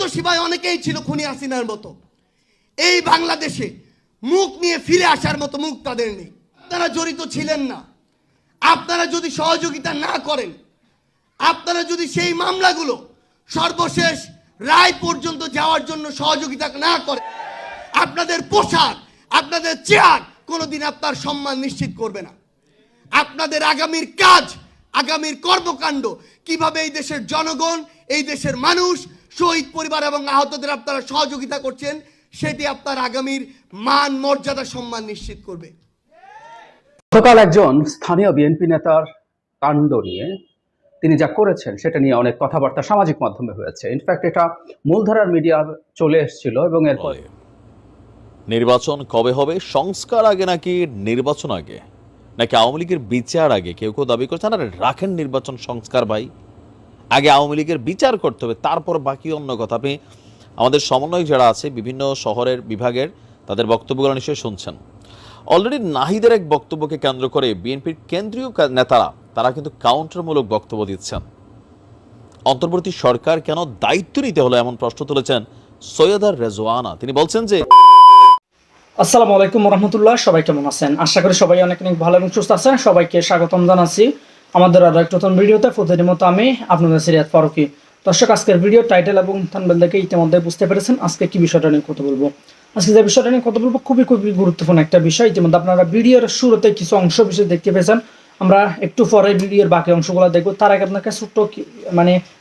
দোষী ভাই অনেকেই ছিল খুনি হাসিনার মতো। এই বাংলাদেশে মুখ নিয়ে ফিরে আসার মতো মুখ তাদের নেই। আপনারা জড়িত ছিলেন না, আপনারা যদি সহযোগিতা না করেন, আপনারা যদি সেই মামলাগুলো সর্বশেষ রায় পর্যন্ত যাওয়ার জন্য সহযোগিতা না করেন, আপনাদের পোশাক, আপনাদের চেয়ার কোনোদিন আপনার সম্মান নিশ্চিত করবে না। আপনাদের আগামীর কাজ, আগামীর কর্মকাণ্ড কিভাবে এই দেশের জনগণ, এই দেশের মানুষ, শহীদ পরিবার এবং আহতদের আপনারা সহযোগিতা করছেন, সেটি আপনার আগামীর মান মর্যাদা সম্মান নিশ্চিত করবে। গতকাল একজন স্থানীয় বিএনপি নেতার কাণ্ড নিয়ে তিনি যা করেছেন সেটা নিয়ে অনেক কথাবার্তা সামাজিক মাধ্যমে হয়েছে। ইনফ্যাক্ট এটা মূলধারার মিডিয়া চলে এসেছিল এবং এরপর নির্বাচন কবে হবে, সংস্কার আগে নাকি নির্বাচন আগে, নাকি আওয়ামী লীগের বিচার আগে? কেউ কেউ দাবি করছেন আরে রাখেন নির্বাচন সংস্কার ভাই, আগে আওয়ামী লীগের বিচার করতে হবে, তারপর বাকি অন্য কথা। আপনি আমাদের সমন্বয়ক যারা আছে বিভিন্ন শহরের বিভাগের, তাদের বক্তব্যগুলো নিশ্চয়ই শুনছেন। অলরেডি নাহিদের এক বক্তব্যকে কেন্দ্র করে বিএনপির কেন্দ্রীয় নেতারা তারা কিন্তু কাউন্টারমূলক বক্তব্য দিচ্ছেন। অন্তর্বর্তী সরকার কেন দায়িত্ব নিতে হলো এমন প্রশ্ন তুলেছেন সৈয়দা রেজওয়ানা। তিনি বলছেন যে, আসসালামু আলাইকুম রহমতুল্লাহ, সবাই কেমন আছেন? আশা করি সবাই অনেক অনেক ভালো এবং সুস্থ আছেন। সবাইকে স্বাগতম জানাচ্ছি আমাদের আরো একটা নতুন ভিডিওতে। প্রতিদিনের মতো আমি আপনাদের সিরাত ফারুকী। দর্শক, আজকের ভিডিও টাইটেল এবং থাম্বনেল দেখে ইতিমধ্যে বুঝতে পেরেছেন আজকে কি বিষয়টা নিয়ে কথা বলবো। আজকে যে বিষয়টা নিয়ে কথা বলবো খুবই গুরুত্বপূর্ণ একটা বিষয়। ইতিমধ্যে আপনারা ভিডিওর শুরুতে কিছু অংশ বিশেষ দেখতে পেয়েছেন। আমরা একটু পরে ভিডিওর বাকি অংশগুলো দেখবো। তার আগে আপনাকে ছোট্ট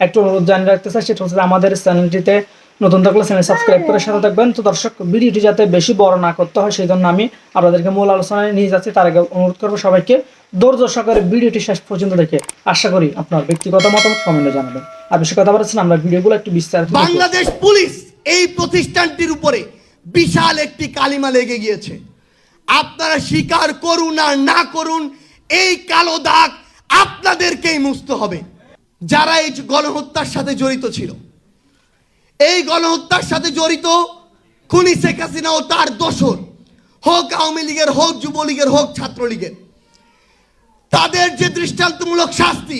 একটু অনুরোধ জানিয়ে রাখতে চাই, সেটা হচ্ছে আমাদের চ্যানেলটিতে নতুন থাকলে চ্যানেল সাবস্ক্রাইব করে সাথে থাকবেন। তো দর্শক, ভিডিওটি যাতে বেশি বড় না করতে হয় সেই জন্য আমি আপনাদেরকে মূল আলোচনায় নিয়ে যাচ্ছি। তার আগে অনুরোধ করবো সবাইকে ধৈর্য সহকারে ভিডিওটি শেষ পর্যন্ত দেখে আশা করি আপনার ব্যক্তিগত মতামত কমেন্টে জানাবেন। আর বেশি কথা বলছেন, আমরা ভিডিওগুলো একটু বিস্তারিত। বাংলাদেশ পুলিশ এই প্রতিষ্ঠানটির উপরে বিশাল একটি কালিমা লেগে গিয়েছে। আপনারা স্বীকার করুন আর না করুন, এই কালো দাগ আপনাদেরকেই মুছতে হবে। যারা এই গণহত্যার সাথে জড়িত ছিল, এই গণহত্যার সাথে জড়িত খুনি শেখ হাসিনা ও তার দোসর, হোক আওয়ামী লীগের, হোক যুবলীগের, হোক ছাত্রলীগের, তাদের যে দৃষ্টান্তমূলক শাস্তি,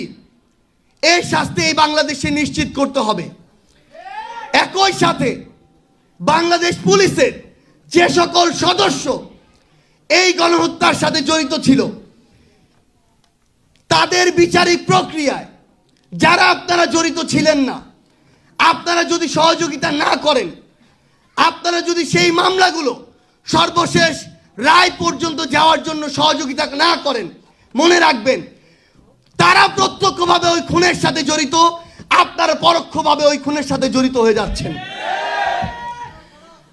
এই শাস্তি এই বাংলাদেশে নিশ্চিত করতে হবে। একই সাথে বাংলাদেশ পুলিশের যে সকল সদস্য এই গণহত্যার সাথে জড়িত ছিল, তাদের বিচারিক প্রক্রিয়ায় যারা আপনারা জড়িত ছিলেন না, আপনারা যদি সহযোগিতা না করেন, আপনারা যদি সেই মামলাগুলো সর্বশেষ রায় পর্যন্ত যাওয়ার জন্য সহযোগিতা না করেন, মনে রাখবেন তারা প্রত্যক্ষভাবে ওই খুনের সাথে জড়িত, আপনারা পরোক্ষভাবে ওই খুনের সাথে জড়িত হয়ে যাচ্ছেন।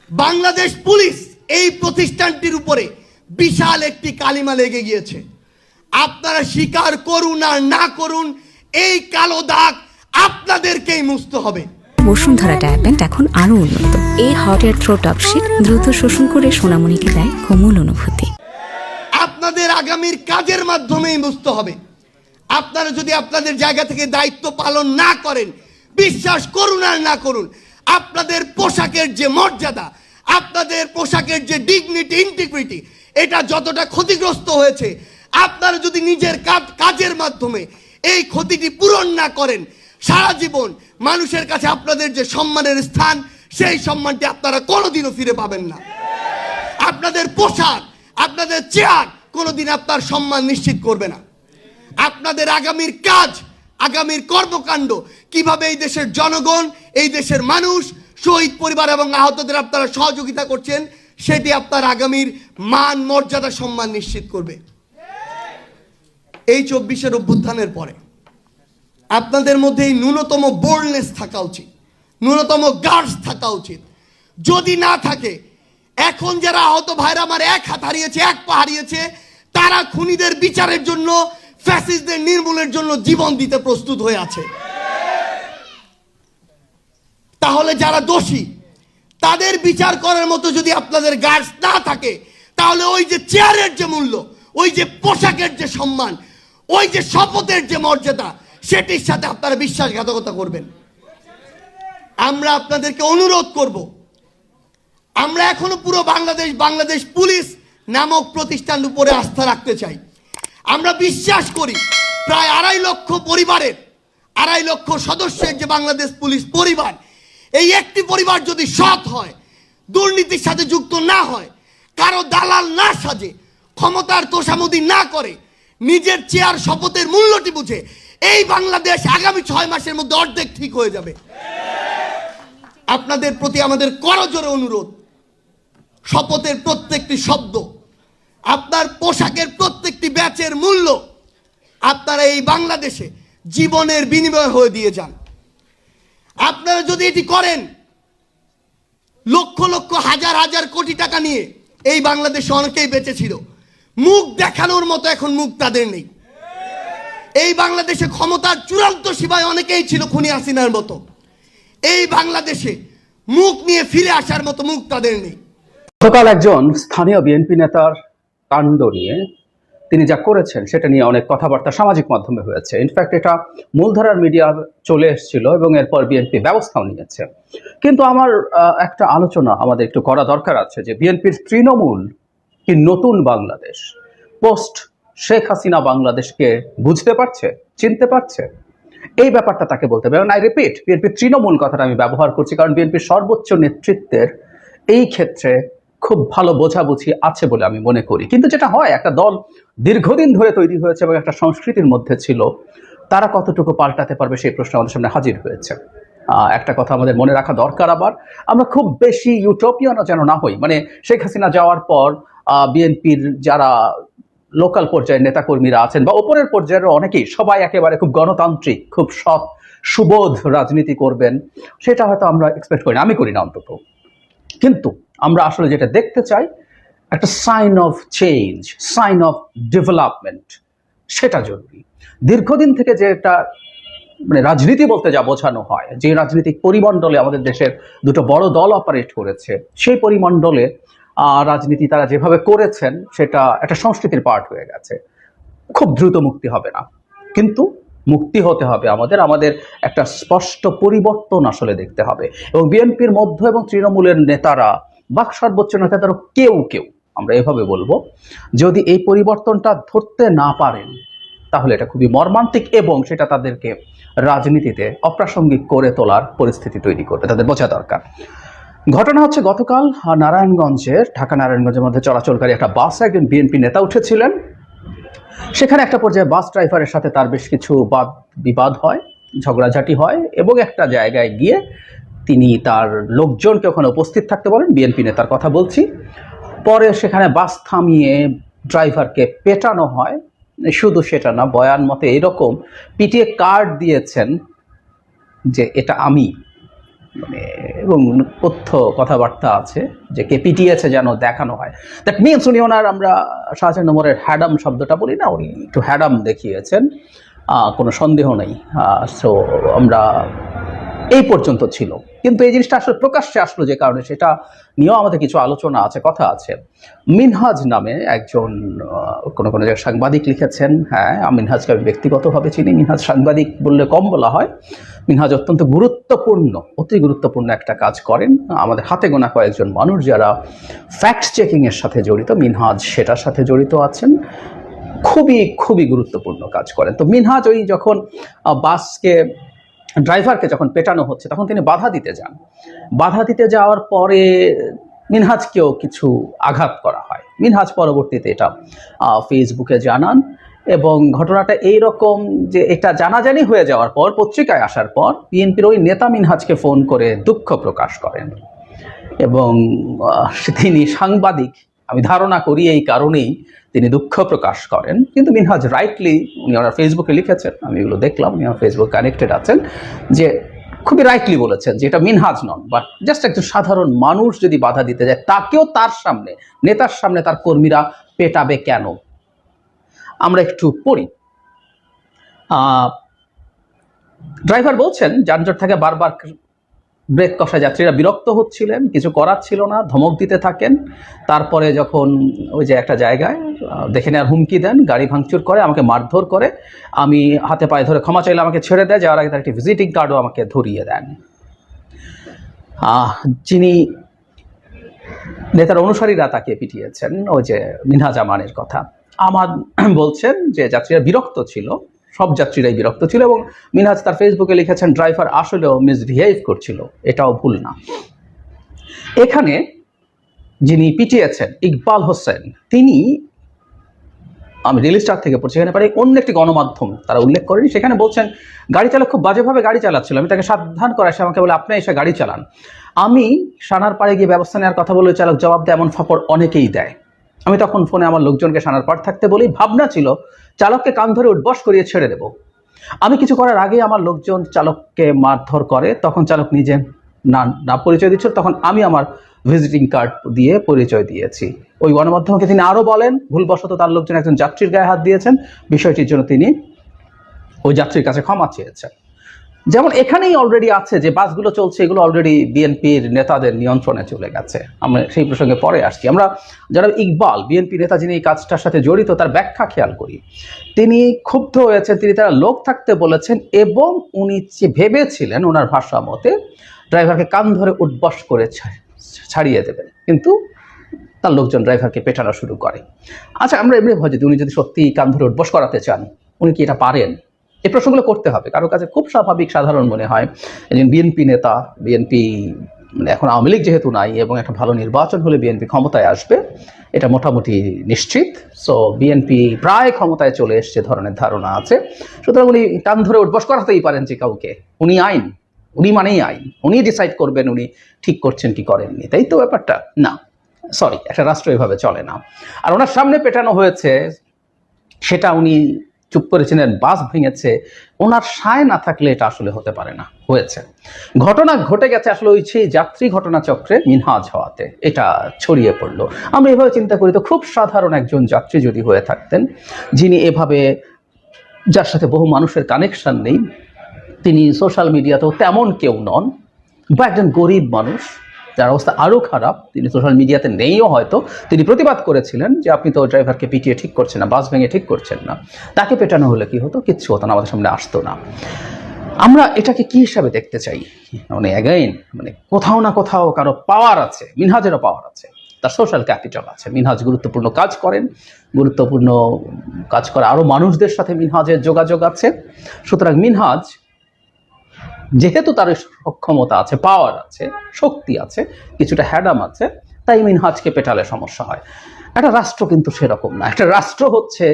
বাংলাদেশ পুলিশ এই প্রতিষ্ঠানটির উপরে বিশাল একটি কালিমা লেগে গিয়েছে। আপনারা স্বীকার করুন আর না করুন, এই কালো দাগ আপনাদেরকেই মুছতে হবে। বসুন্ধরা ডায়াপেন্ট এখন আরো উন্নত। এই hot air through top sheet দ্রুত শোষণ করে সোনামণিকে দেয় কোমল অনুভূতি। আপনাদের আগামীর কাজের মাধ্যমেই বুঝতে হবে। আপনারা যদি আপনাদের জায়গা থেকে দায়িত্ব পালন না করেন, বিশ্বাস করুন আর না করুন, আপনাদের পোশাকের যে মর্যাদা, আপনাদের পোশাকের যে ডিগনিটি, ইন্টিগ্রিটি, এটা যতটা ক্ষতিগ্রস্ত হয়েছে, আপনারা যদি নিজের কাজের মাধ্যমে এই ক্ষতিটি পূরণ না করেন, সারা জীবন মানুষের কাছে আপনাদের যে সম্মানের স্থান, সেই সম্মানটি আপনারা কোনোদিনও ফিরে পাবেন না। আপনাদের পোশাক, আপনাদের চেয়ার কোনোদিন আপনার সম্মান নিশ্চিত করবে না। আপনাদের আগামীর কাজ, আগামীর কর্মকাণ্ড কিভাবে এই দেশের জনগণ, এই দেশের মানুষ, শহীদ পরিবার এবং আহতদের আপনারা সহযোগিতা করছেন, সেটি আপনার আগামীর মান মর্যাদা সম্মান নিশ্চিত করবে। এই 24-এর অভ্যুত্থানের পরে আপনাদের মধ্যে এই ন্যূনতম বোল্ডনেস থাকা উচিত, ন্যূনতম গার্ডস থাকা উচিত। যদি না থাকে, এখন যারা আহত ভাইরা আমার এক হাত হারিয়েছে, এক পা হারিয়েছে, তারা খুনিদের বিচারের জন্য, ফ্যাসিস্টদের নির্মূলের জন্য জীবন দিতে প্রস্তুত হয়ে আছে। তাহলে যারা দোষী তাদের বিচার করার মতো যদি আপনাদের গার্ডস না থাকে, তাহলে ওই যে চেয়ারের যে মূল্য, ওই যে পোশাকের যে সম্মান, ওই যে শপথের যে মর্যাদা, সেটির সাথে আপনারা বিশ্বাসঘাতকতা করবেন। আমরা আপনাদেরকে অনুরোধ করব, আমরা এখনো পুরো বাংলাদেশ পুলিশ নামক প্রতিষ্ঠানের উপরে আস্থা রাখতে চাই। আমরা বিশ্বাস করি প্রায় 2.5 লক্ষ পরিবারের, 2.5 লক্ষ সদস্যের যে বাংলাদেশ পুলিশ পরিবার, এই একটি পরিবার যদি সৎ হয়, দুর্নীতির সাথে যুক্ত না হয়, কারো দালাল না সাজে, ক্ষমতার তোষামোদি না করে, নিজের চেয়ার শপথের মূল্যটি বুঝে, এই বাংলাদেশ আগামী 6 মাসের মধ্যে অর্ধেক ঠিক হয়ে যাবে। আপনাদের প্রতি আমাদের করজোড়ে অনুরোধ, শপথের প্রত্যেকটি শব্দ, আপনার পোশাকের প্রত্যেকটি ব্যাচের মূল্য আপনারা এই বাংলাদেশে জীবনের বিনিময় হয়ে দিয়ে যান। আপনারা যদি এটি করেন, লক্ষ লক্ষ হাজার হাজার কোটি টাকা নিয়ে এই বাংলাদেশে অনেকেই বেঁচে ছিল, মুখ দেখানোর মতো এখন মুখ তাদের নেই। এই বাংলাদেশে ক্ষমতার চূড়ান্ত সীমায় অনেকেই ছিল খুনি হাসিনার মতো, এই বাংলাদেশে মুখ নিয়ে ফিরে আসার মতো মুখ তাদের নেই। গতকাল একজন স্থানীয় বিএনপি নেতার কাণ্ড নিয়ে, তিনি যা করেছেন সেটা নিয়ে অনেক কথাবার্তা সামাজিক মাধ্যমে হয়েছে। ইনফ্যাক্ট এটা মূলধারার মিডিয়া চলে এসেছিল এবং এরপর বিএনপি ব্যবস্থাও নিয়েছে। কিন্তু আমার একটা আলোচনা আমাদের একটু করা দরকার আছে যে বিএনপির তৃণমূল কি নতুন বাংলাদেশ, পোস্ট শেখ হাসিনা বাংলাদেশকে বুঝতে পারছে, চিনতে পারছে? এই ব্যাপারটা তাকে বলতে হবে। এবং আই রিপিট, বিএনপির তৃণমূল কথাটা আমি ব্যবহার করছি কারণ বিএনপির সর্বোচ্চ নেতৃত্বের এই ক্ষেত্রে খুব ভালো বোঝাবুঝি আছে বলে আমি মনে করি। কিন্তু যেটা হয়, একটা দল দীর্ঘদিন ধরে তৈরি হয়েছে এবং একটা সংস্কৃতির মধ্যে ছিল, তারা কতটুকু পাল্টাতে পারবে সেই প্রশ্ন আমাদের সামনে হাজির হয়েছে। একটা কথা আমাদের মনে রাখা দরকার, আবার আমরা খুব বেশি ইউটোপিয়ানও যেন না হই। মানে শেখ হাসিনা যাওয়ার পর বিএনপির যারা লোকাল পর্যায়ের নেতাকর্মীরা আছেন বা ওপরের পর্যায়ের অনেকেই, সবাই একেবারে খুব গণতান্ত্রিক, খুব সৎ সুবোধ রাজনীতি করবেন, সেটা হয়তো আমরা এক্সপেক্ট করি না, আমি করি না অন্তত। কিন্তু আমরা আসলে যেটা দেখতে চাই, একটা sign of change, sign of development, সেটা জরুরি। দীর্ঘদিন থেকে যেটা মানে রাজনীতি বলতে যা বোঝানো হয়, যে রাজনৈতিক পরিমণ্ডলে আমাদের দেশের দুটো বড় দল অপারেট করেছে, সেই পরিমণ্ডলে রাজনীতি তারা যেভাবে করেছেন সেটা একটা সংস্কৃতির পার্ট হয়ে গেছে। খুব দ্রুত মুক্তি হবে না, কিন্তু মুক্তি হতে হবে আমাদের একটা স্পষ্ট পরিবর্তন আসলে দেখতে হবে। এবং বিএনপির মধ্য এবং তৃণমূলের নেতারা বা সর্বোচ্চ নেতাদেরও কেউ আমরা এভাবে বলবো, যদি এই পরিবর্তনটা ধরতে না পারেন তাহলে এটা খুবই মর্মান্তিক এবং সেটা তাদেরকে রাজনীতিতে অপ্রাসঙ্গিক করে তোলার পরিস্থিতি তৈরি করবে, তাদের বোঝা দরকার। ঘটনা হচ্ছে, গতকাল ঢাকা নারায়ণগঞ্জের মধ্যে চলাচলকারী একটা বাসে একজন বিএনপি নেতা উঠেছিলেন। সেখানে একটা পর্যায়ে বাস ড্রাইভারের সাথে তার বেশ কিছু বিবাদ হয়, ঝগড়াঝাটি হয় এবং একটা জায়গায় গিয়ে তিনি তার লোকজনকে ওখানে উপস্থিত থাকতে বলেন, বিএনপি নেতার কথা বলছি। পরে সেখানে বাস থামিয়ে ড্রাইভারকে পেটানো হয়। শুধু সেটা না, বয়ান মতে এরকম পিটিয়ে কার্ড দিয়েছেন যে এটা আমি, মানে এবং তথ্য কথাবার্তা আছে যে কে পিটিয়েছে যেন দেখানো হয়। দ্যাট মিনস উনি ওনার, আমরা শাহজাহান ওমরের হ্যাডাম শব্দটা বলি না, উনি একটু হ্যাডাম দেখিয়েছেন, কোনো সন্দেহ নেই। সো আমরা এই পর্যন্ত ছিল, কিন্তু এই জিনিসটা আসলে প্রকাশ্যে আসলো যে কারণে, সেটা নিয়েও আমাদের কিছু আলোচনা আছে, কথা আছে। মিনহাজ নামে একজন কোনো জায়গায় সাংবাদিক লিখেছেন, হ্যাঁ মিনহাজকে আমি ব্যক্তিগতভাবে চিনি, মিনহাজ সাংবাদিক বললে কম বলা হয়। মিনহাজ অত্যন্ত গুরুত্বপূর্ণ, অতি গুরুত্বপূর্ণ একটা কাজ করেন। আমাদের হাতে গোনা কয়েকজন মানুষ যারা ফ্যাক্ট চেকিংয়ের সাথে জড়িত, মিনহাজ সেটার সাথে জড়িত আছেন, খুবই গুরুত্বপূর্ণ কাজ করেন। তো মিনহাজ ওই যখন ড্রাইভারকে যখন পেটানো হচ্ছে তখন তিনি বাধা দিতে যান। বাধা দিতে যাওয়ার পরে মিনহাজকেও কিছু আঘাত করা হয়। মিনহাজ পরবর্তীতে এটা ফেসবুকে জানান এবং ঘটনাটা এইরকম যে এটা জানাজানি হয়ে যাওয়ার পর, পত্রিকায় আসার পর, বিএনপির ওই নেতা মিনহাজকে ফোন করে দুঃখ প্রকাশ করেন এবং তিনি সাংবাদিক, আমি ধারণা করি এই কারণেই তিনি দুঃখ প্রকাশ করেন। কিন্তু মিনহাজ রাইটলি, উনি ওনার ফেসবুকে লিখেছেন, আমি এগুলো দেখলাম, উনি আমার ফেসবুক কানেক্টেড আছেন, যে খুবই রাইটলি বলেছেন যে এটা মিনহাজ নন, বাট জাস্ট একজন সাধারণ মানুষ যদি বাধা দিতে যায়, তাকেও তার সামনে, নেতার সামনে তার কর্মীরা পেটাবে কেন? আমরা একটু পড়ি। ড্রাইভার বলছেন, যানজট থেকে বারবার ব্রেক কষা, যাত্রীরা বিরক্ত হচ্ছিলেন, কিছু করার ছিল না, ধমক দিতে থাকেন। তারপরে যখন ওই যে একটা জায়গায় দেখে নেওয়ার হুমকি দেন, গাড়ি ভাঙচুর করে, আমাকে মারধর করে, আমি হাতে পায়ে ধরে ক্ষমা চাইলে আমাকে ছেড়ে দেয়, যাওয়ার আগে তার একটি ভিজিটিং কার্ডও আমাকে ধরিয়ে দেন। যিনি নেতার অনুসারীরা তাকে পিটিয়েছেন, ওই যে মিনহাজ আমানের কথা, আমার বলছেন যে যাত্রীরা বিরক্ত ছিল, সব যাত্রীরাই বিরক্ত ছিল এবং মিনহাজ তার ফেসবুকে লিখেছেন ড্রাইভার আসলেও মিসবিহেভ করছিল, এটাও ভুল না। এখানে যিনি পিটিয়েছেন ইকবাল হোসেন, তিনি, আমি রিল স্টার থেকে পড়ছি, এখানে পারে অন্য একটি গণমাধ্যম তারা উল্লেখ করেনি, সেখানে বলছেন গাড়ি চালক খুব বাজেভাবে গাড়ি চালাচ্ছিল, আমি তাকে সাবধান করা, সে আমাকে বলে আপনি এসে গাড়ি চালান। আমি সানার পাড়ে গিয়ে ব্যবস্থা নেওয়ার কথা বলে চালক জবাব দেয়, এমন ফাপড় অনেকেই দেয়। আমি তখন ফোনে আমার লোকজনকে সানার পাড় থাকতে বলি, ভাবনা ছিল চালককে কান ধরে উঠবস করিয়ে ছেড়ে দেব। আমি কিছু করার আগে আমার লোকজন চালককে মারধর করে, তখন চালক নিজে না পরিচয় দিচ্ছিল, তখন আমি আমার ভিজিটিং কার্ড দিয়ে পরিচয় দিয়েছি। ওই গণমাধ্যমকে তিনি আরও বলেন ভুলবশত তার লোকজন একজন যাত্রীর গায়ে হাত দিয়েছেন, বিষয়টির জন্য তিনি ওই যাত্রীর কাছে ক্ষমা চেয়েছেন। যেমন এখানেই অলরেডি আছে যে বাসগুলো চলছে, এগুলো অলরেডি বিএনপির নেতাদের নিয়ন্ত্রণে চলে গেছে। আমরা সেই প্রসঙ্গে পরে আসছি। আমরা যারা ইকবাল বিএনপি নেতা যিনি এই কাজটার সাথে জড়িত তার ব্যাখ্যা খেয়াল করি। তিনি ক্ষুব্ধ হয়েছেন, তিনি তারা লোক থাকতে বলেছেন এবং উনি যে ভেবেছিলেন ওনার ভাষা মতে ড্রাইভারকে কান ধরে উঠবস করে ছাড়িয়ে দেবেন, কিন্তু তার লোকজন ড্রাইভারকে পেটানো শুরু করে। আচ্ছা, আমরা এমনি ভাবি যদি উনি যদি সত্যি কান ধরে উঠবস করাতে চান, উনি কি এটা পারেন? এই প্রশ্নগুলো করতে হবে। কারো কাছে খুব স্বাভাবিক সাধারণ মনে হয় একজন বিএনপি নেতা, বিএনপি মানে এখন আওয়ামী লীগ যেহেতু নাই এবং একটা ভালো নির্বাচন হলে বিএনপি ক্ষমতায় আসবে, এটা মোটামুটি নিশ্চিত। সো বিএনপি প্রায় ক্ষমতায় চলে এসছে ধরনের ধারণা আছে, সুতরাং উনি কান ধরে উঠবস করাতেই পারেন যে কাউকে। উনি আইন, উনি মানেই আইন, উনি ডিসাইড করবেন উনি ঠিক করছেন কি করেননি, তাই তো ব্যাপারটা? না, সরি, একটা রাষ্ট্র এভাবে চলে না। আর ওনার সামনে পেটানো হয়েছে সেটা উনি চুপ করেছিলেন, বাস ভেঙেছে, ওনার সায় না থাকলে এটা আসলে হতে পারে না, হয়েছে। ঘটনা ঘটে গেছে আসলে ওই সেই যাত্রী ঘটনা চক্রে মিনহাজ হওয়াতে এটা ছড়িয়ে পড়লো। আমরা এভাবে চিন্তা করি তো খুব সাধারণ একজন যাত্রী যদি হয়ে থাকতেন, যিনি এভাবে, যার সাথে বহু মানুষের কানেকশন নেই, তিনি সোশ্যাল মিডিয়াতেও তেমন কেউ নন, বা একজন গরিব মানুষ যার অবস্থা আরও খারাপ, তিনি সোশ্যাল মিডিয়াতে নেইও, হয়তো তিনি প্রতিবাদ করেছিলেন যে আপনি তো ড্রাইভারকে পিটিয়ে ঠিক করছেন না, বাস ভেঙে ঠিক করছেন না, তাকে পেটানো হলে কি হতো? কিচ্ছু হতো না, আমাদের সামনে আসতো না। আমরা এটাকে কি হিসাবে দেখতে চাই? মানে অ্যাগেইন, মানে কোথাও না কোথাও কারো পাওয়ার আছে, মিনহাজেরও পাওয়ার আছে, তার সোশ্যাল ক্যাপিটাল আছে। মিনহাজ গুরুত্বপূর্ণ কাজ করেন, গুরুত্বপূর্ণ কাজ করে আরও মানুষদের সাথে মিনহাজের যোগাযোগ আছে। সুতরাং মিনহাজ যেহেতু তার সক্ষমতা আছে, পাওয়ার আছে, শক্তি আছে, কিছুটা হ্যাডাম আছে, তাই মিনহাজকে পেটালে সমস্যা হয়। একটা রাষ্ট্র কিন্তু সেরকম না। একটা রাষ্ট্র হচ্ছে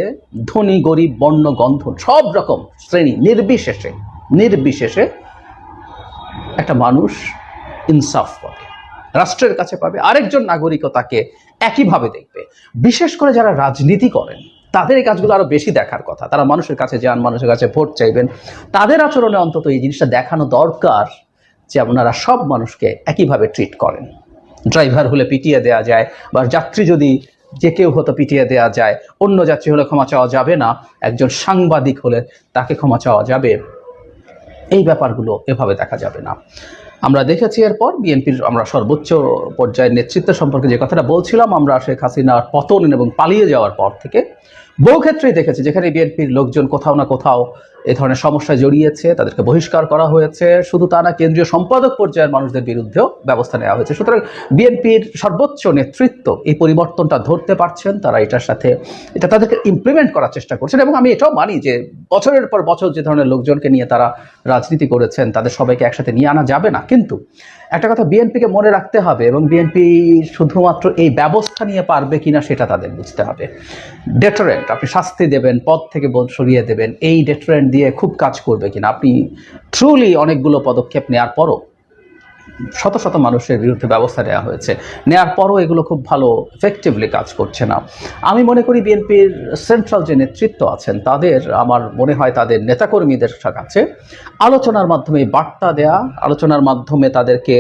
ধনী গরিব বর্ণ গন্ধ সব রকম শ্রেণী নির্বিশেষে একটা মানুষ ইনসাফ পাবে, রাষ্ট্রের কাছে পাবে, আরেকজন নাগরিকও তাকে একইভাবে দেখবে। বিশেষ করে যারা রাজনীতি করেন তাদের এই কাজগুলো আরো বেশি দেখার কথা। তারা মানুষের কাছে যান, মানুষের কাছে ভোট চাইবেন, তাদের আচরণে অন্তত এই জিনিসটা দেখানো দরকার যে আপনারা সব মানুষকে একইভাবে ট্রিট করেন। ড্রাইভার হলে পিটিয়ে দেওয়া যায়, বা যাত্রী যদি যে কেউ হতো পিটিয়ে দেওয়া যায়, অন্য যাত্রী হলে ক্ষমা চাওয়া যাবে না, একজন সাংবাদিক হলে তাকে ক্ষমা চাওয়া যাবে, এই ব্যাপারগুলো এভাবে দেখা যাবে না। আমরা দেখেছি এরপর বিএনপির আমরা সর্বোচ্চ পর্যায়ের নেতৃত্ব সম্পর্কে যে কথাটা বলছিলাম, আমরা শেখ হাসিনার পতন এবং পালিয়ে যাওয়ার পর থেকে বহু ক্ষেত্রেই দেখেছি যেখানে বিএনপির লোকজন কোথাও না কোথাও এ ধরনের সমস্যায় জড়িয়েছে, তাদেরকে বহিষ্কার করা হয়েছে। শুধু তা না, কেন্দ্রীয় সম্পাদক পর্যায়ের মানুষদের বিরুদ্ধেও ব্যবস্থা নেওয়া হয়েছে। সুতরাং বিএনপির সর্বোচ্চ নেতৃত্ব এই পরিবর্তনটা ধরতে পারছেন, তারা এটার সাথে এটা তাদেরকে ইমপ্লিমেন্ট করার চেষ্টা করছেন। এবং আমি এটাও মানি যে বছরের পর বছর যে ধরনের লোকজনকে নিয়ে তারা রাজনীতি করেছেন তাদের সবাইকে একসাথে নিয়ে আনা যাবে না, কিন্তু একটা কথা বিএনপিকে মনে রাখতে হবে, এবং বিএনপি শুধুমাত্র এই ব্যবস্থা নিয়ে পারবে কিনা সেটা তাদের বুঝতে হবে। ডেটারেন্ট, আপনি শাস্তি দেবেন, পদ থেকে সরিয়ে দেবেন, এই ডেটারেন্ট দিয়ে খুব কাজ করবে কিনা? আপনি ট্রুলি অনেকগুলো পদক্ষেপ নেওয়ার পরও শত শত মানুষের বিরুদ্ধে ব্যবস্থা নেওয়া হয়েছে, নেওয়ার পরও এগুলো খুব ভালো এফেক্টিভলি কাজ করছে না। আমি মনে করি বিএনপির সেন্ট্রাল যে নেতৃত্ব আছেন তাদের, আমার মনে হয় তাদের নেতাকর্মীদের কাছে আলোচনার মাধ্যমে বার্তা দেয়া, আলোচনার মাধ্যমে তাদেরকে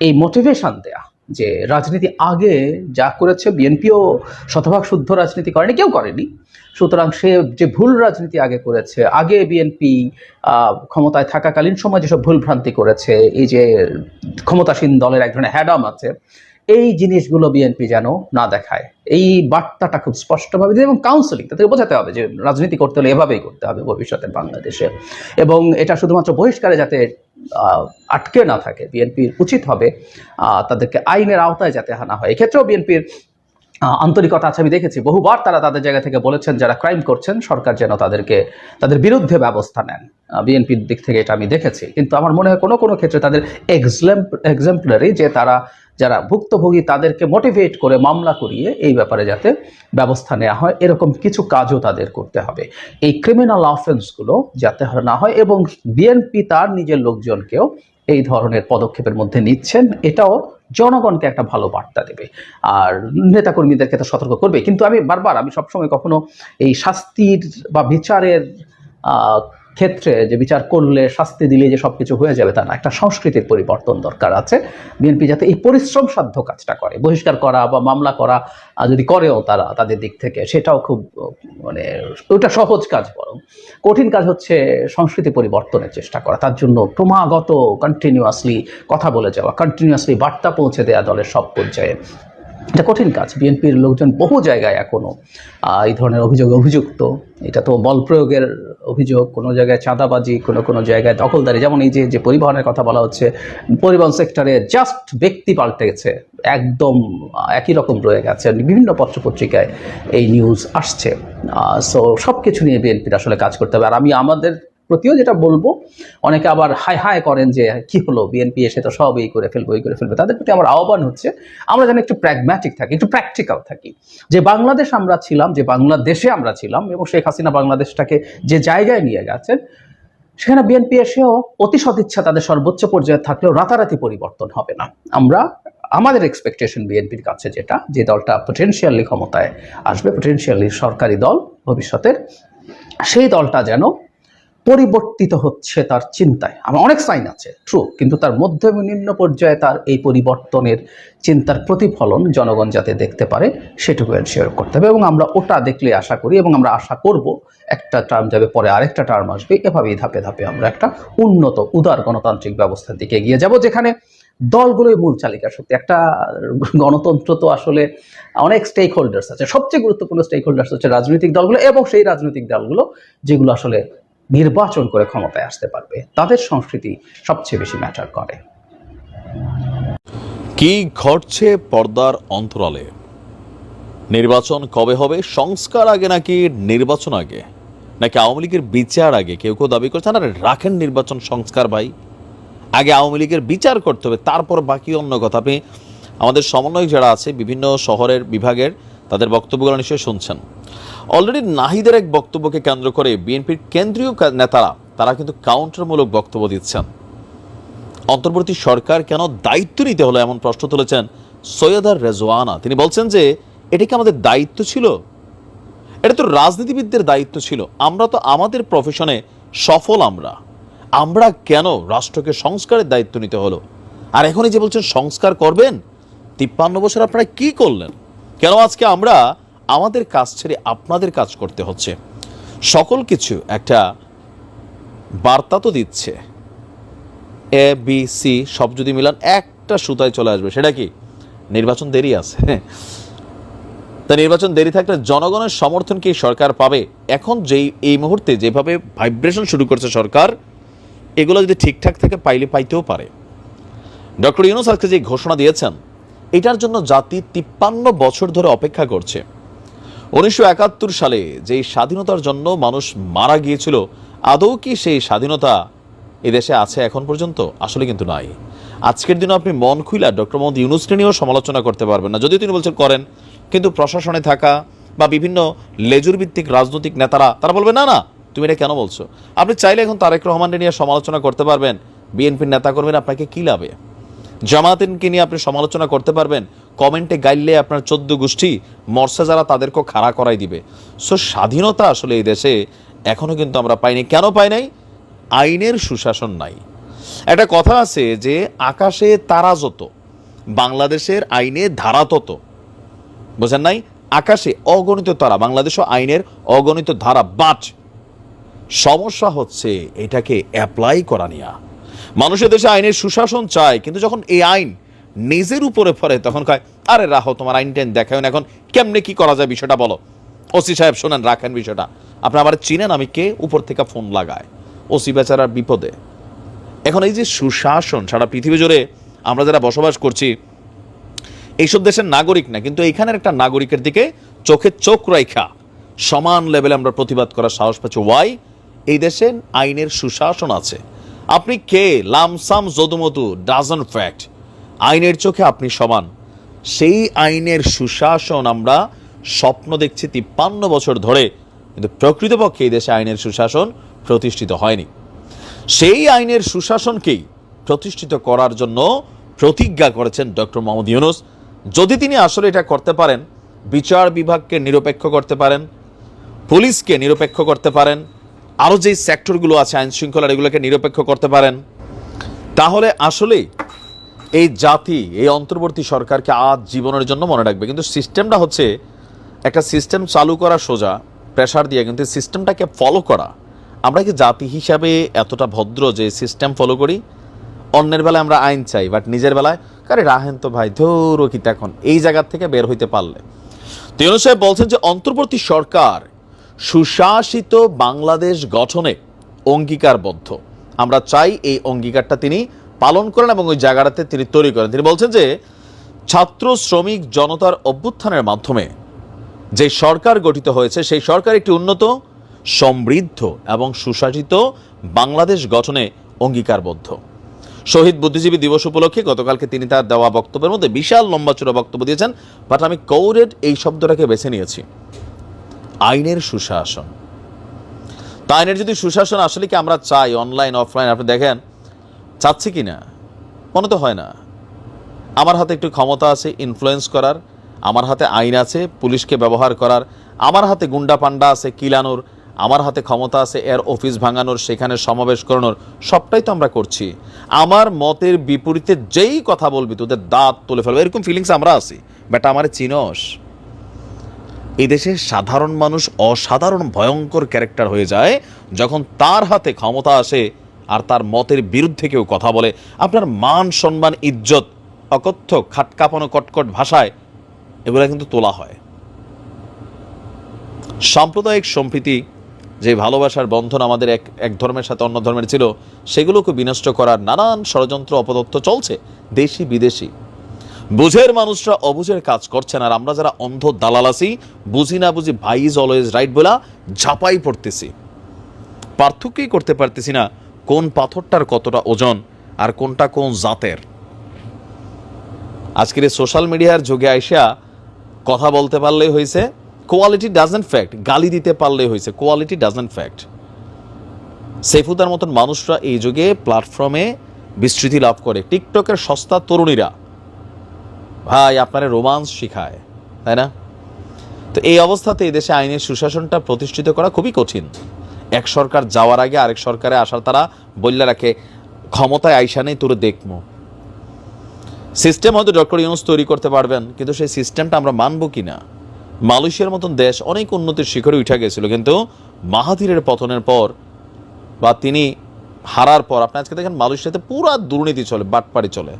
এই মোটিভেশন দেয়া যে রাজনীতি আগে যা করেছে, বিএনপিও শতভাগ শুদ্ধ রাজনীতি করেনি, কেউ করেনি। সুতরাং সে যে ভুল রাজনীতি আগে করেছে, আগে বিএনপি ক্ষমতায় থাকাকালীন সময় যেসব ভুল ভ্রান্তি করেছে, এই যে ক্ষমতাসীন দলের এক ধরনের হ্যাডাম আছে, এই জিনিসগুলো বিএনপি যেন না দেখায়, এই বার্তাটা খুব স্পষ্টভাবে দিয়ে, এবং কাউন্সেলিং তাদেরকে বোঝাতে হবে যে রাজনীতি করতে হলে এভাবেই করতে হবে ভবিষ্যতের বাংলাদেশে। এবং এটা শুধুমাত্র বহিষ্কারে যাতে আটকে না থাকে, বিএনপির উচিত হবে তাদেরকে আইনের আওতায় যাতে আনা হয়। এক্ষেত্রেও বিএনপির আন্তরিকতা আছে। আমি দেখেছি বহুবার তারা তাদের জায়গা থেকে বলেছেন যারা ক্রাইম করছেন সরকার যেন তাদের বিরুদ্ধে ব্যবস্থা নেন। বিএনপির দিক থেকে এটা আমি দেখেছি, কিন্তু আমার মনে হয় কোনো কোনো ক্ষেত্রে তাদের এক্সাম্পলারি যে তারা যারা ভুক্তভোগী তাদেরকে মোটিভেট করে মামলা করিয়ে এই ব্যাপারে যাতে ব্যবস্থা নেওয়া হয়, এরকম কিছু কাজও তাদের করতে হবে। এই ক্রিমিনাল অফেন্সগুলো যাতে না হয়, এবং বিএনপি তার নিজের লোকজনকেও এই ধরনের পদক্ষেপের মধ্যে নিচ্ছেন, এটাও জনগণকে একটা ভালো বার্তা দেবে আর নেতাকর্মীদেরকে তো সতর্ক করবে। কিন্তু আমি সবসময় কখনো এই শাস্তির বা বিচারের ক্ষেত্রে যে বিচার করলে শাস্তি দিলে যে সবকিছু হয়ে যাবে তা না, একটা সংস্কৃতির পরিবর্তন দরকার আছে। বিএনপি যাতে এই পরিশ্রম সাধ্য কাজটা করে, বহিষ্কার করা বা মামলা করা যদি করেও তাদের দিক থেকে, সেটাও খুব ওটা সহজ কাজ, বরং কঠিন কাজ হচ্ছে সংস্কৃতি পরিবর্তনের চেষ্টা করা। তার জন্য ক্রমাগত কন্টিনিউয়াসলি কথা বলে যাওয়া, কন্টিনিউয়াসলি বার্তা পৌঁছে দেওয়া দলের সব পর্যায়ে, এটা কঠিন কাজ। বিএনপির লোকজন বহু জায়গায় এখনো এই ধরনের অভিযুক্ত। এটা তো বল প্রয়োগের অভিযোগ, কোনো জায়গায় চাঁদাবাজি, কোনো জায়গায় দখলদারি। যেমন এই যে পরিবহনের কথা বলা হচ্ছে, পরিবহন সেক্টরে জাস্ট ব্যক্তি পাল্টে গেছে, একদম একই রকম রয়ে গেছে। বিভিন্ন পত্রপত্রিকায় এই নিউজ আসছে। সো সব কিছু নিয়ে বিএনপির আসলে কাজ করতে হবে। আর আমি আমাদের প্রতিও যেটা বলবো, অনেকে আবার হাই করেন যে কি হলো, বিএনপি এসে তো সব এই করে ফেলবে। তাদের প্রতি আমার আহ্বান হচ্ছে আমরা যেন একটু প্র্যাগম্যাটিক থাকি, একটু প্র্যাকটিক্যাল থাকি। যে বাংলাদেশে আমরা ছিলাম এবং শেখ হাসিনা বাংলাদেশটাকে যে জায়গায় নিয়ে গেছেন, সেখানে বিএনপি এসেও অতি সদিচ্ছা তাদের সর্বোচ্চ পর্যায়ে থাকলেও রাতারাতি পরিবর্তন হবে না। আমাদের এক্সপেকটেশন বিএনপির কাছে যে দলটা পটেনশিয়ালি ক্ষমতায় আসবে, পটেনশিয়ালি সরকারি দল ভবিষ্যতের, সেই দলটা যেন পরিবর্তিত হচ্ছে তার চিন্তায়। আমার অনেক সাইন আছে ট্রু, কিন্তু তার মধ্যে নিম্ন পর্যায়ে তার এই পরিবর্তনের চিন্তার প্রতিফলন জনগণ যাতে দেখতে পারে সেটুকু এনশিওর করতে হবে। এবং আমরা ওটা দেখলে আশা করি, এবং আমরা আশা করব একটা টার্ম যাবে, পরে আরেকটা টার্ম আসবে, এভাবেই ধাপে ধাপে আমরা একটা উন্নত উদার গণতান্ত্রিক ব্যবস্থার দিকে এগিয়ে যাব, যেখানে দলগুলোই মূল চালিকা শক্তি। একটা গণতন্ত্র তো আসলে অনেক স্টেক হোল্ডার্স আছে, সবচেয়ে গুরুত্বপূর্ণ স্টেক হোল্ডার্স হচ্ছে রাজনৈতিক দলগুলো, এবং সেই রাজনৈতিক দলগুলো যেগুলো আসলে নির্বাচন করে ক্ষমতায় আসতে পারবে, তাদের সংস্কৃতি সবচেয়ে বেশি ম্যাটার করে। কি ঘটছে পর্দার অন্তরালে? নির্বাচন কবে হবে? সংস্কার আগে নাকি নির্বাচন আগে, নাকি আওয়ামী লীগের বিচার আগে? কেউ দাবি করছে না রাখেন নির্বাচন সংস্কার ভাই, আগে আওয়ামী লীগের বিচার করতে হবে, তারপর বাকি অন্য কথা। আপনি আমাদের সমন্বয়ক যারা আছে বিভিন্ন শহরের বিভাগের, তাদের বক্তব্যগুলো নিশ্চয়ই শুনছেন। অলরেডি নাহিদের এক বক্তব্যকে কেন্দ্র করে বিএনপির কেন্দ্রীয় নেতারা তারা কিন্তু কাউন্টারমূলক বক্তব্য দিচ্ছেন। অন্তর্বর্তী সরকার কেন দায়িত্ব নিতে হলো এমন প্রশ্ন তুলেছেন সৈয়দা রেজওয়ানা। তিনি বলছেন যে এটা কি আমাদের দায়িত্ব ছিল? এটা তো রাজনীতিবিদদের দায়িত্ব ছিল। আমরা তো আমাদের প্রফেশনে সফল, আমরা কেন রাষ্ট্রকে সংস্কারের দায়িত্ব নিতে হলো? আর এখনই যে বলছেন সংস্কার করবেন, 53 বছর আপনারা কি করলেন? কেন আজকে আমরা আমাদের কাজ ছেড়ে আপনাদের কাজ করতে হচ্ছে? সকল কিছু একটা বার্তা তো দিচ্ছে, ABC সব যদি মিলান একটা সুতায় চলে আসবে। সেটা কি? নির্বাচন দেরি আছে। তা নির্বাচন দেরি থাকলে জনগণের সমর্থন কি সরকার পাবে? এখন এই মুহূর্তে যেভাবে ভাইব্রেশন শুরু করছে সরকার, এগুলো যদি ঠিকঠাক থাকে পাইতেও পারে। ডক্টর ইউনূস আজকে যে ঘোষণা দিয়েছেন, এটার জন্য জাতি 53 বছর ধরে অপেক্ষা করছে। 1971 সালে যেই স্বাধীনতার জন্য মানুষ মারা গিয়েছিল, আদৌ কি সেই স্বাধীনতা এদেশে আছে এখন পর্যন্ত? আসলে কিন্তু নাই। আজকের দিনে আপনি মন খুইলা ডক্টর মোহাম্মদ ইউনূসকে নিয়েও সমালোচনা করতে পারবেন না, যদিও তিনি বলছেন করেন, কিন্তু প্রশাসনে থাকা বা বিভিন্ন লেজুর ভিত্তিক রাজনৈতিক নেতারা তারা বলবে না তুমি এটা কেন বলছো। আপনি চাইলে এখন তারেক রহমানকে নিয়ে সমালোচনা করতে পারবেন, বিএনপির নেতাকর্মীরা আপনাকে কি লাভে? জামায়াতকে নিয়ে আপনি সমালোচনা করতে পারবেন, কমেন্টে গাইলে আপনার 14 গোষ্ঠী মরসে যারা তাদেরকেও খাড়া করাই দিবে। সো স্বাধীনতা আসলে এই দেশে এখনো কিন্তু আমরা পাইনি। কেন পাই নাই? আইনের সুশাসন নাই। একটা কথা আছে যে আকাশে তারা যত, বাংলাদেশের আইনে ধারা তত। বোঝেন নাই? আকাশে অগণিত তারা, বাংলাদেশও আইনের অগণিত ধারা, বাট সমস্যা হচ্ছে এটাকে অ্যাপ্লাই করা নিয়ে। মানুষের দেশে আইনের সুশাসন চায়, কিন্তু যখন এই আইন নিজের উপরে পড়ে তখন কয় আরে রাখো, তোমার আইন টাইন দেখায় না, এখন কেমনে কি করা যায় বিষয়টা বলো। ওসি সাহেব শোনেন, রাখেন বিষয়টা, আপনি আবার চিনেন আমি কে, উপর থেকে ফোন লাগায়। ওসি বেচারার বিপদে। এখন এই যে সুশাসন সারা পৃথিবী জুড়ে আমরা যারা বসবাস করছি, এইসব দেশের নাগরিক না, কিন্তু এইখানের একটা নাগরিকের দিকে চোখে চোখ রাখা সমান লেভেলে আমরা প্রতিবাদ করার সাহস পাচ্ছি। ওয়াই? এই দেশে আইনের সুশাসন আছে। আপনি কে, লামসাম যদুমধু ডাজন্ট ফ্যাক্ট, আইনের চোখে আপনি সমান। সেই আইনের সুশাসন আমরা স্বপ্ন দেখছি 53 বছর ধরে, কিন্তু প্রকৃতপক্ষে এই দেশে আইনের সুশাসন প্রতিষ্ঠিত হয়নি। সেই আইনের সুশাসনকেই প্রতিষ্ঠিত করার জন্য প্রতিজ্ঞা করেছেন ডক্টর মোহাম্মদ ইউনূস। যদি তিনি আসলে এটা করতে পারেন, বিচার বিভাগকে নিরপেক্ষ করতে পারেন, পুলিশকে নিরপেক্ষ করতে পারেন, আরও যেই সেক্টরগুলো আছে আইন শৃঙ্খলার এগুলোকে নিরপেক্ষ করতে পারেন, তাহলে আসলেই এই জাতি এই অন্তর্বর্তী সরকারকে আজ জীবনের জন্য মনে রাখবে। কিন্তু সিস্টেমটা হচ্ছে, একটা সিস্টেম চালু করা সোজা প্রেশার দিয়ে, কিন্তু সিস্টেমটাকে ফলো করা, আমরা কি জাতি হিসাবে এতটা ভদ্র যে সিস্টেম ফলো করি? অন্যের বেলায় আমরা আইন চাই, বাট নিজের বেলায় কারে রাহেন তো ভাই ধরো কি এখন, এই জায়গার থেকে বের হইতে পারলে। তো ইউনূস সাহেব বলছেন যে অন্তর্বর্তী সরকার সুশাসিত বাংলাদেশ গঠনে অঙ্গীকারবদ্ধ। আমরা চাই এই অঙ্গীকারটা তিনি পালন করেন এবং ওই জায়গাটাতে তিনি তৈরি করেন। তিনি বলছেন যে ছাত্র শ্রমিক জনতার অভ্যুত্থানের মাধ্যমে যে সরকার গঠিত হয়েছে, সেই সরকার একটি উন্নত, সমৃদ্ধ এবং সুশাসিত বাংলাদেশ গঠনে অঙ্গীকারবদ্ধ। শহীদ বুদ্ধিজীবী দিবস উপলক্ষে গতকালকে তিনি তার দেওয়া বক্তব্যের মধ্যে বিশাল লম্বা চূড়া বক্তব্য দিয়েছেন, বাট আমি কোরেড এই শব্দটাকে বেছে নিয়েছি, আইনের সুশাসন। তা আইনের যদি সুশাসন আসলে কি আমরা চাই, অনলাইন অফলাইন আপনি দেখেন, চাচ্ছি কি না? মনে তো হয় না। আমার হাতে একটু ক্ষমতা আছে ইনফ্লুয়েন্স করার, আমার হাতে আইন আছে পুলিশকে ব্যবহার করার, আমার হাতে গুন্ডা পান্ডা আছে কিলানোর, আমার হাতে ক্ষমতা আছে এর অফিস ভাঙানোর, সেখানে সমাবেশ করানোর, সবটাই তো আমরা করছি। আমার মতের বিপরীতে যেই কথা বলবি তোদের দাঁত তুলে ফেলবে, এরকম ফিলিংস আমরা আছি। বাট আমারে চিনস? এই দেশে সাধারণ মানুষ অসাধারণ ভয়ঙ্কর ক্যারেক্টার হয়ে যায় যখন তার হাতে ক্ষমতা আসে আর তার মতের বিরুদ্ধে কেউ কথা বলে। আপনার মান সম্মান ইজ্জত অকথ্য খাটকাপানো কটকট ভাষায় এগুলো কিন্তু তোলা হয়। সাম্প্রদায়িক সম্প্রীতি, যে ভালোবাসার বন্ধন আমাদের এক ধর্মের সাথে অন্য ধর্মের ছিল, সেগুলোকে বিনষ্ট করার নানান ষড়যন্ত্র অপতথ্য চলছে, দেশি বিদেশি। বুঝের মানুষরা অবুঝের কাজ করছেন, আর আমরা যারা অন্ধ দালাল আছি, বুঝি না বুঝি ভাই ইজ অলওয়েজ রাইট বলা ঝাঁপাই পড়তেছি। পার্থক্যই করতে পারতেছি না কোন পাথরটার কতটা ওজন আর কোনটা কোন জাতের। আজকের এই সোশ্যাল মিডিয়ার যুগে আইসা কথা বলতে পারলেই হয়েছে, কোয়ালিটি ডাজন্ট ফ্যাক্ট, গালি দিতে পারলেই হয়েছে, কোয়ালিটি ডাজন্ট ফ্যাক্ট। সেফুদার মতন মানুষরা এই যুগে প্ল্যাটফর্মে বিস্তৃতি লাভ করে। টিকটকের সস্তা তরুণীরা ভাই আপনারা রোমান্স শিখায়, তাই না? তো এই অবস্থাতে এই দেশে আইনের সুশাসনটা প্রতিষ্ঠিত করা খুবই কঠিন। এক সরকার যাওয়ার আগে আরেক সরকারে আসার তারা বললে রাখে ক্ষমতায় আইসা নেই তোর দেখবো। সিস্টেম হয়তো ডক্টর ইউনূস তৈরি করতে পারবেন, কিন্তু সেই সিস্টেমটা আমরা মানব কি না? মালয়েশিয়ার মতন দেশ অনেক উন্নতির শিখরে উঠে গেছিল, কিন্তু মাহাথিরের পতনের পর বা তিনি হারার পর আপনি আজকে দেখেন মালয়েশিয়াতে পুরা দুর্নীতি চলে, বাটপাড়ি চলে।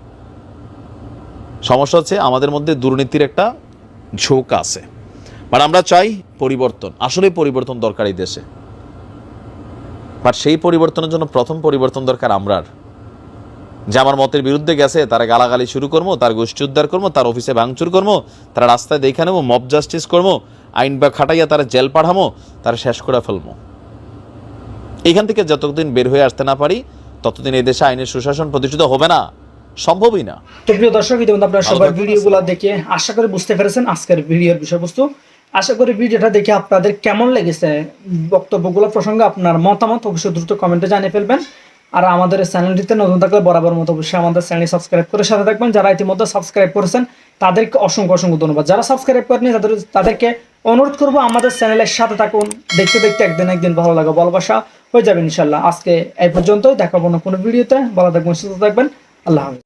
সমস্যা হচ্ছে আমাদের মধ্যে দুর্নীতির একটা ঝোঁক আছে। বাট আমরা চাই পরিবর্তন, আসলে পরিবর্তন দরকার এই দেশে। বাট সেই পরিবর্তনের জন্য প্রথম পরিবর্তন দরকার আমরার। যে আমার মতের বিরুদ্ধে গেছে তারা গালাগালি শুরু করবো, তার গোষ্ঠী উদ্ধার করবো, তার অফিসে ভাঙচুর করবো, তারা রাস্তায় দেখে নেবো, মব জাস্টিস করবো, আইন বা খাটাইয়া তারা জেল পাঠাবো, তারা শেষ করে ফেলবো। এখান থেকে যতদিন বের হয়ে আসতে না পারি ততদিন এই দেশে আইনের সুশাসন প্রতিষ্ঠিত হবে না, সম্ভবই না। তো প্রিয় দর্শক, ইতিমধ্যে আপনারা সবাই ভিডিওগুলো দেখে আশা করি বুঝতে পেরেছেন আজকের ভিডিওর বিষয়বস্তু। আশা করি ভিডিওটা দেখে আপনাদের কেমন লেগেছে, বক্তব্যগুলো প্রসঙ্গে আপনার মতামত অবশ্যই দ্রুত কমেন্টে জানিয়ে ফেলবেন। আর আমাদের চ্যানেলটিতে নতুন থাকলে বরাবর মতো অবশ্যই আমাদের চ্যানেল সাবস্ক্রাইব করে সাথে থাকবেন। যারা ইতিমধ্যে সাবস্ক্রাইব করেছেন তাদেরকে অসংখ্য অসংখ্য ধন্যবাদ। যারা সাবস্ক্রাইব করেনি তাদেরকে অনুরোধ করবো আমাদের চ্যানেলের সাথে থাকুন। দেখতে দেখতে একদিন ভালো লাগে, ভালোবাসা হয়ে যাবে ইনশাল্লাহ। আজকে এই পর্যন্তই, দেখাবো না কোনো ভিডিওতে। ভালো থাকবেন, সুস্থ থাকবেন, আল্লাহ হাফেজ।